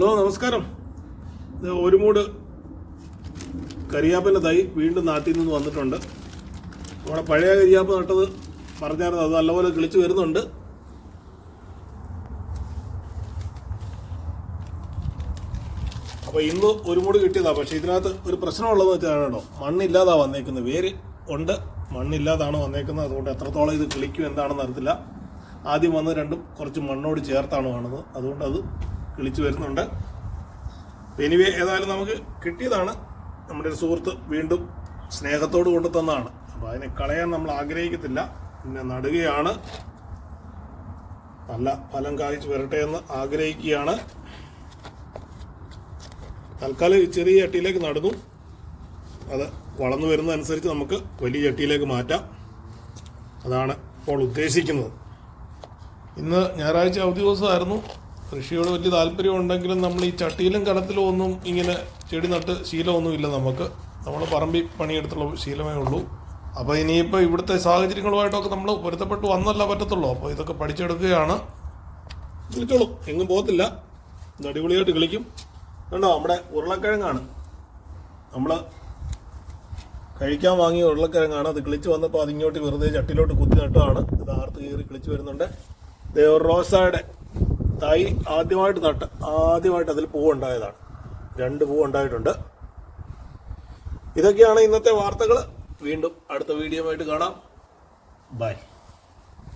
Hello നമസ്കാരം. ഒരു മൂട് കരിയാപ്പിൻ്റെ തൈ വീണ്ടും നാട്ടിൽ നിന്ന് വന്നിട്ടുണ്ട്. നമ്മുടെ പഴയ കരിയാപ്പ് നട്ടത് പറഞ്ഞായിരുന്നു, അത് നല്ലപോലെ കിളിച്ച് വരുന്നുണ്ട്. അപ്പോൾ ഇന്ന് ഒരു മൂട് കിട്ടിയതാണ്. പക്ഷേ ഇതിനകത്ത് ഒരു പ്രശ്നമുള്ളതെന്ന് വെച്ചാൽ കേട്ടോ, മണ്ണില്ലാതാണ് വന്നേക്കുന്നത്. വേര് ഉണ്ട്, മണ്ണില്ലാതാണ് വന്നേക്കുന്നത്. അതുകൊണ്ട് എത്രത്തോളം ഇത് കിളിക്കും എന്താണെന്ന് അറിയത്തില്ല. ആദ്യം വന്ന് രണ്ടും കുറച്ച് മണ്ണോട് ചേർത്താണ് കാണുന്നത്. അതുകൊണ്ട് അത് കിളിച്ച് വരുന്നുണ്ട്. എനിവേ ഏതായാലും നമുക്ക് കിട്ടിയതാണ്. നമ്മുടെ ഒരു സുഹൃത്ത് വീണ്ടും സ്നേഹത്തോട് കൊണ്ടു തന്നതാണ്. അപ്പോൾ അതിനെ കളയാൻ നമ്മൾ ആഗ്രഹിക്കത്തില്ല, പിന്നെ നടുകയാണ്. നല്ല ഫലം കായ്ച്ചു വരട്ടെ എന്ന് ആഗ്രഹിക്കുകയാണ്. തൽക്കാലം ചെറിയ ചട്ടിയിലേക്ക് നടുന്നു. അത് വളർന്നു വരുന്നതനുസരിച്ച് നമുക്ക് വലിയ ചട്ടിയിലേക്ക് മാറ്റാം. അതാണ് ഇപ്പോൾ ഉദ്ദേശിക്കുന്നത്. ഇന്ന് ഞായറാഴ്ച അവധി ദിവസമായിരുന്നു. കൃഷിയോട് വലിയ താല്പര്യം ഉണ്ടെങ്കിലും നമ്മൾ ഈ ചട്ടിയിലും കലത്തിലും ഒന്നും ഇങ്ങനെ ചെടി നട്ട് ശീലമൊന്നുമില്ല നമുക്ക്. നമ്മൾ പറമ്പിൽ പണിയെടുത്തുള്ള ശീലമേ ഉള്ളൂ. അപ്പോൾ ഇനിയിപ്പോൾ ഇവിടുത്തെ സാഹചര്യങ്ങളുമായിട്ടൊക്കെ നമ്മൾ പൊരുത്തപ്പെട്ട് വന്നല്ല പറ്റത്തുള്ളൂ. അപ്പോൾ ഇതൊക്കെ പഠിച്ചെടുക്കുകയാണ്. കിളിച്ചോളൂ, എങ്ങും പോകത്തില്ല. ഇത് അടിപൊളിയായിട്ട് കിളിക്കും. കണ്ടോ, നമ്മുടെ ഉരുളക്കിഴങ്ങാണ്. നമ്മൾ കഴിക്കാൻ വാങ്ങിയ ഉരുളക്കിഴങ്ങാണ്. അത് കിളിച്ച് വന്നപ്പോൾ അതിങ്ങോട്ട് വെറുതെ ചട്ടിയിലോട്ട് കുത്തി നട്ടതാണ്. ഇത് ആർത്ത് കയറി കിളിച്ച് വരുന്നുണ്ട്. റോസയുടെ തൈ ആദ്യമായിട്ട് അതിൽ പൂവുണ്ടായതാണ്. 2 പൂവുണ്ടായിട്ടുണ്ട്. ഇതൊക്കെയാണ് ഇന്നത്തെ വാർത്തകൾ. വീണ്ടും അടുത്ത വീഡിയോ ആയിട്ട് കാണാം. ബൈ.